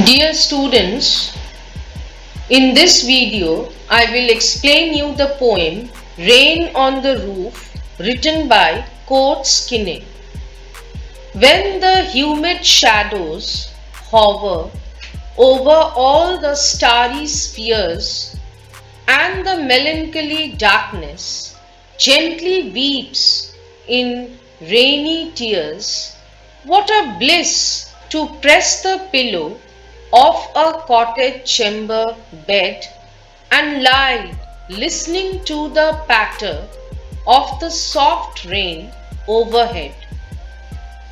Dear students, in this video I will explain you the poem Rain on the Roof written by Coates Kinney. When the humid shadows hover over all the starry spheres and the melancholy darkness gently weeps in rainy tears, what a bliss to press the pillow of a cottage chamber bed and lie listening to the patter of the soft rain overhead.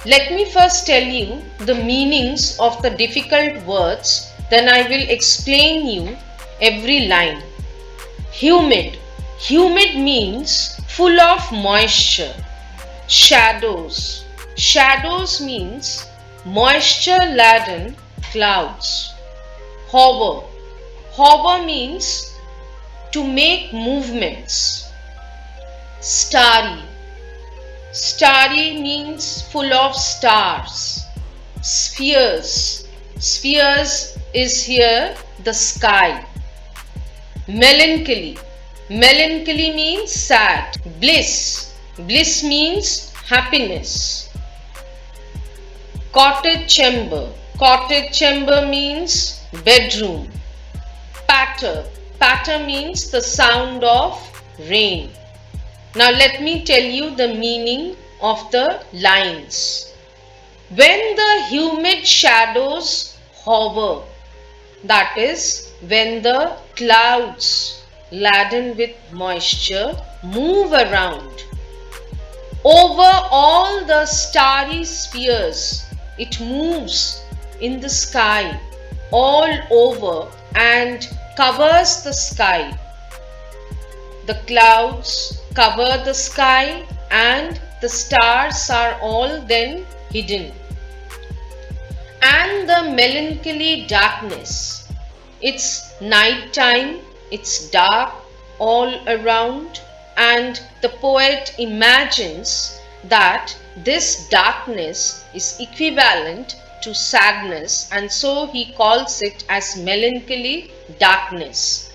Let me first tell you the meanings of the difficult words, then I will explain you every line. Humid. Humid means full of moisture. Shadows. Shadows means moisture laden clouds. Hover. Hover means to make movements. Starry. Starry means full of stars. Spheres. Spheres is here the sky. Melancholy. Melancholy means sad. Bliss. Bliss means happiness. Cottage chamber. Cottage chamber means bedroom. Patter. Patter means the sound of rain. Now let me tell you the meaning of the lines. When the humid shadows hover, that is, when the clouds laden with moisture move around over all the starry spheres, it moves in the sky all over and covers the sky. The clouds cover the sky and the stars are all then hidden. And the melancholy darkness. It's night time, it's dark all around, and the poet imagines that this darkness is equivalent to sadness, and so he calls it as melancholy darkness.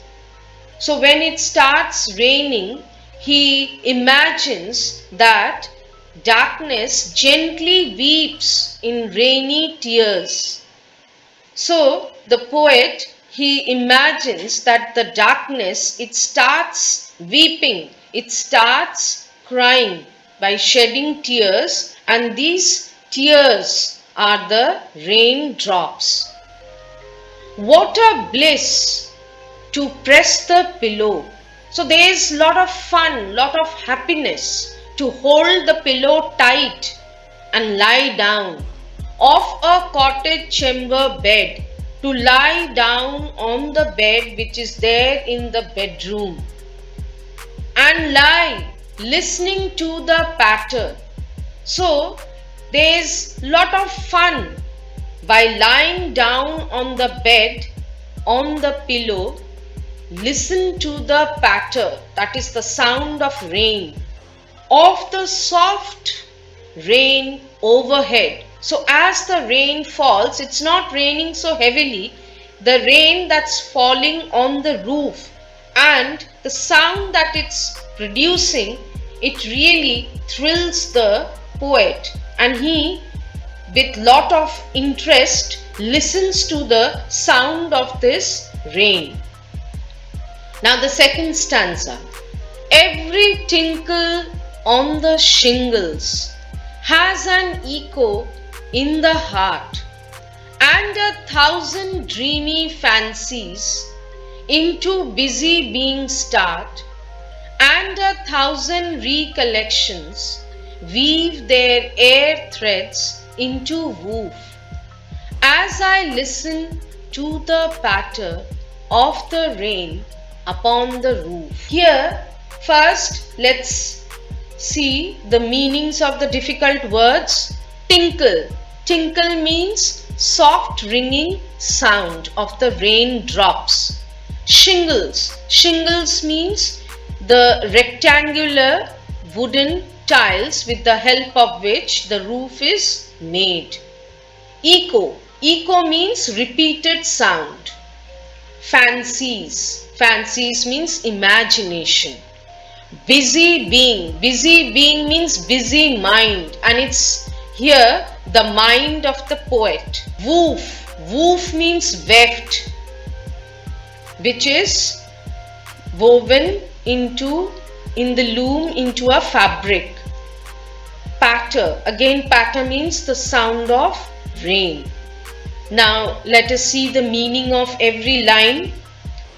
So when it starts raining, he imagines that darkness gently weeps in rainy tears. So the poet, he imagines that the darkness, it starts weeping, it starts crying by shedding tears, and these tears are the raindrops. What a bliss to press the pillow. So there is lot of fun, lot of happiness to hold the pillow tight and lie down of a cottage chamber bed, to lie down on the bed which is there in the bedroom and lie listening to the patter. So there is lot of fun by lying down on the bed, on the pillow. Listen to the patter, that is the sound of rain, of the soft rain overhead. So as the rain falls, it's not raining so heavily, the rain that's falling on the roof and the sound that it's producing, it really thrills the poet, and he, with lot of interest, listens to the sound of this rain. Now the second stanza. Every tinkle on the shingles has an echo in the heart, and 1,000 dreamy fancies into busy being start, and 1,000 recollections weave their air threads into woof. As I listen to the patter of the rain upon the roof. Here, first let's see the meanings of the difficult words. Tinkle. Tinkle means soft ringing sound of the raindrops. Shingles. Shingles means the rectangular wooden tiles with the help of which the roof is made. Echo. Echo means repeated sound. Fancies. Fancies means imagination. Busy being. Busy being means busy mind, and it's here the mind of the poet. Woof. Woof means weft, which is woven in the loom into a fabric. Patter. Again, patter means the sound of rain. Now let us see the meaning of every line.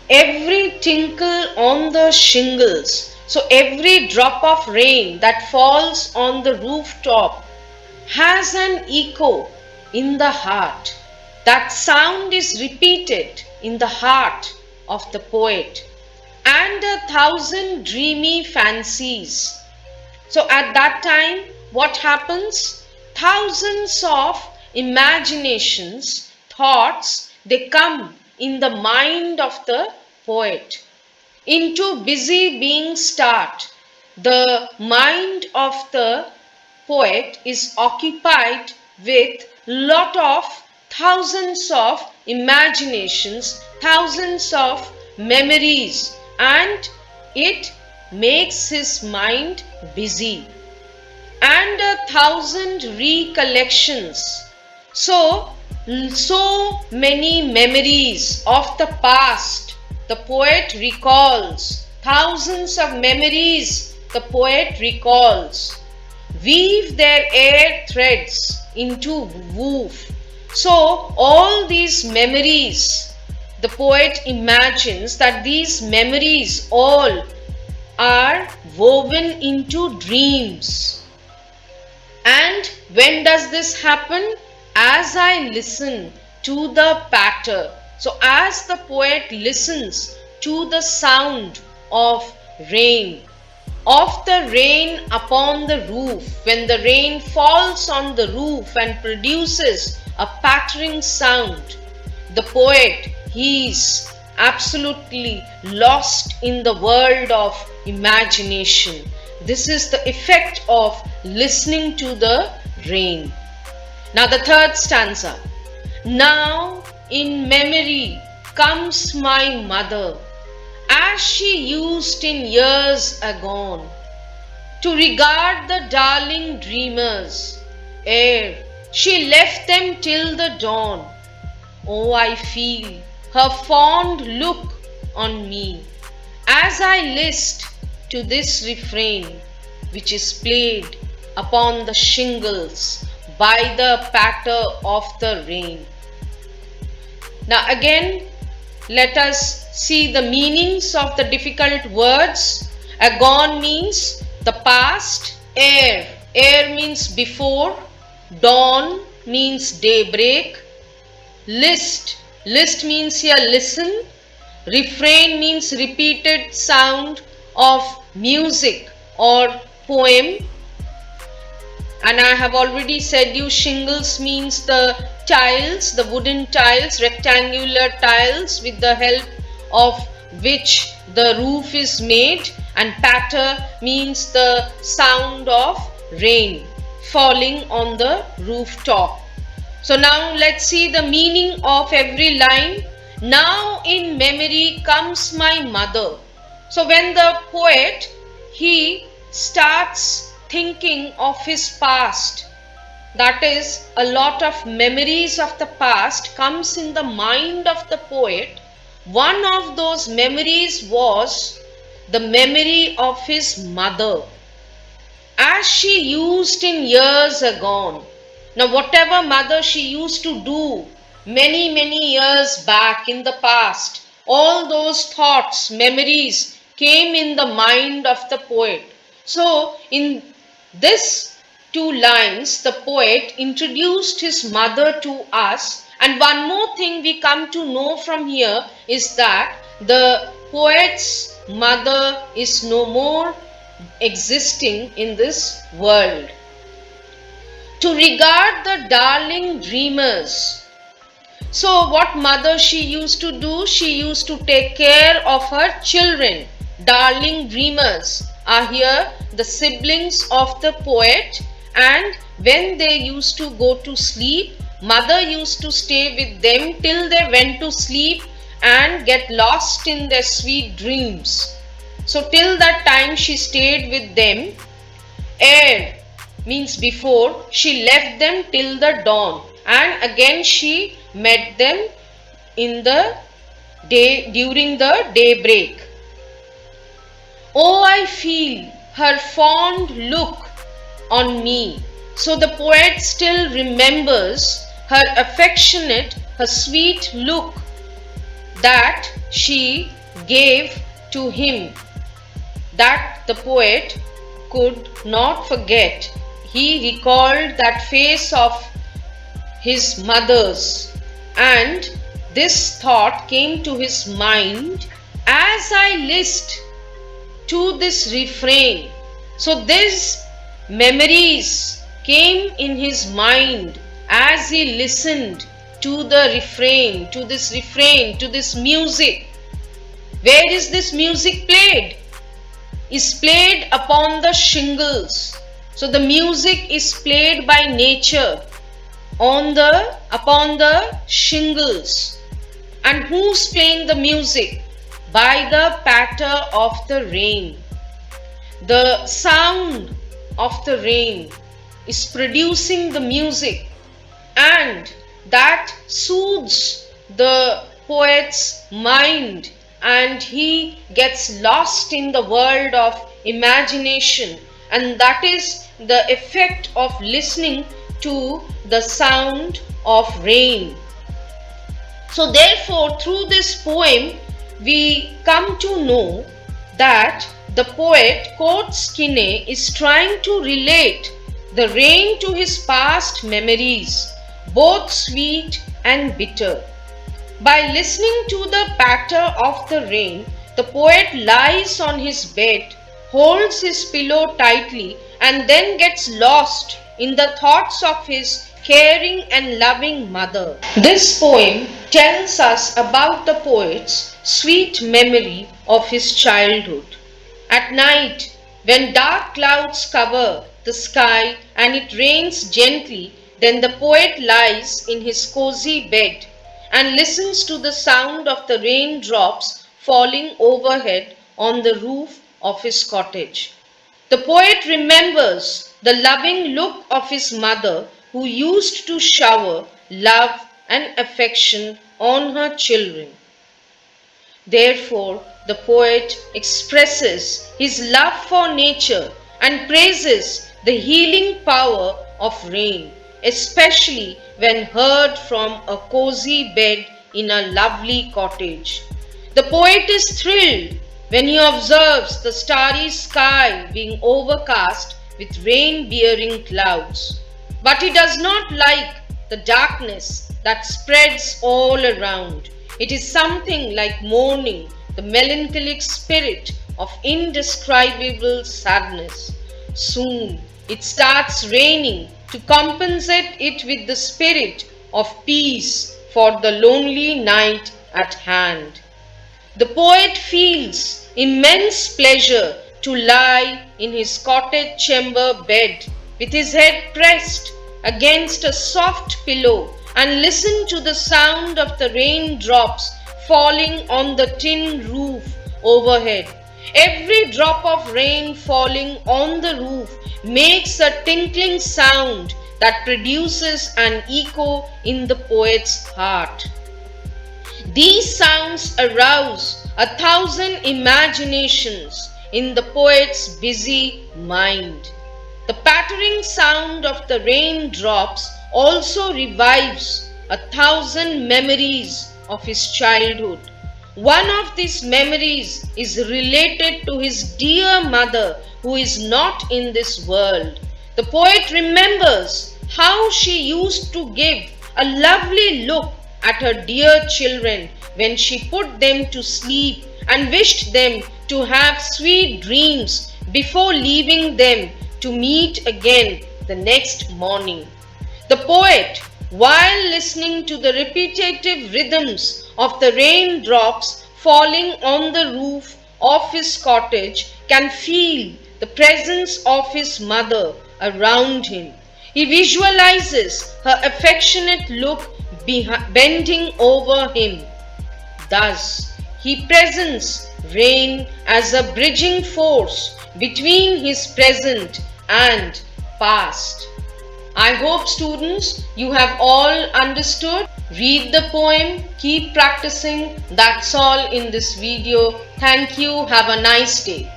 Every tinkle on the shingles. So every drop of rain that falls on the rooftop has an echo in the heart. That sound is repeated in the heart of the poet. And 1,000 dreamy fancies. So at that time, what happens? Thousands of imaginations, thoughts, they come in the mind of the poet. Into busy being start. The mind of the poet is occupied with lot of thousands of imaginations, thousands of memories, and it makes his mind busy. And 1,000 recollections. So many memories of the past the poet recalls. Thousands of memories the poet recalls. Weave their air threads into woof. So all these memories, the poet imagines that these memories all are woven into dreams. And when does this happen? As I listen to the patter. So as the poet listens to the sound of rain upon the roof, when the rain falls on the roof and produces a pattering sound, the poet, he is absolutely lost in the world of imagination. This is the effect of listening to the rain. Now the third stanza. Now in memory comes my mother, as she used in years agone, to regard the darling dreamers, ere she left them till the dawn. Oh, I feel her fond look on me, as I list to this refrain, which is played upon the shingles by the patter of the rain. Now again, let us see the meanings of the difficult words. Agone means the past. Ere means before. Dawn means daybreak. List means here listen. Refrain means repeated sound of music or poem. And I have already said you shingles means the tiles, the wooden tiles, rectangular tiles with the help of which the roof is made, and patter means the sound of rain falling on the rooftop. So now let's see the meaning of every line. Now in memory comes my mother. So when the poet, he starts thinking of his past, that is, a lot of memories of the past comes in the mind of the poet. One of those memories was the memory of his mother, as she used in years agone. Now whatever mother she used to do many years back in the past, all those thoughts, memories came in the mind of the poet. So in this two lines, the poet introduced his mother to us. And one more thing we come to know from here is that the poet's mother is no more existing in this world. To regard the darling dreamers. So what mother she used to do? She used to take care of her children. Darling dreamers are here the siblings of the poet, and when they used to go to sleep, mother used to stay with them till they went to sleep and get lost in their sweet dreams. So till that time she stayed with them. Ere means before, she left them till the dawn, and again she met them in the day during the daybreak. Oh, I feel her fond look on me. So the poet still remembers her affectionate, her sweet look that she gave to him, that the poet could not forget. He recalled that face of his mother's, and this thought came to his mind as I listened to this refrain. So these memories came in his mind as he listened to the refrain, to this music. Where is this music played? Is played upon the shingles. So the music is played by nature upon the shingles. And who's playing the music? By the patter of the rain. The sound of the rain is producing the music, and that soothes the poet's mind, and he gets lost in the world of imagination, and that is the effect of listening to the sound of rain. So therefore, through this poem, we come to know that the poet Court Skinney is trying to relate the rain to his past memories, both sweet and bitter. By listening to the patter of the rain, the poet lies on his bed, holds his pillow tightly, and then gets lost in the thoughts of his caring and loving mother. This poem tells us about the poet's sweet memory of his childhood. At night, when dark clouds cover the sky and it rains gently, then the poet lies in his cozy bed and listens to the sound of the raindrops falling overhead on the roof of his cottage. The poet remembers the loving look of his mother, who used to shower love and affection on her children. Therefore, the poet expresses his love for nature and praises the healing power of rain, especially when heard from a cozy bed in a lovely cottage. The poet is thrilled when he observes the starry sky being overcast with rain-bearing clouds. But he does not like the darkness that spreads all around. It is something like mourning the melancholic spirit of indescribable sadness. Soon it starts raining to compensate it with the spirit of peace for the lonely night at hand. The poet feels immense pleasure to lie in his cottage chamber bed with his head pressed against a soft pillow and listen to the sound of the raindrops falling on the tin roof overhead. Every drop of rain falling on the roof makes a tinkling sound that produces an echo in the poet's heart. These sounds arouse 1,000 imaginations in the poet's busy mind. The pattering sound of the raindrops also revives 1,000 memories of his childhood. One of these memories is related to his dear mother who is not in this world. The poet remembers how she used to give a lovely look at her dear children when she put them to sleep and wished them to have sweet dreams before leaving them to meet again the next morning. The poet, while listening to the repetitive rhythms of the raindrops falling on the roof of his cottage, can feel the presence of his mother around him. He visualizes her affectionate look bending over him. Thus, he presents rain as a bridging force between his present and past. I hope students you have all understood. Read the poem, keep practicing. That's all in this video. Thank you. Have a nice day.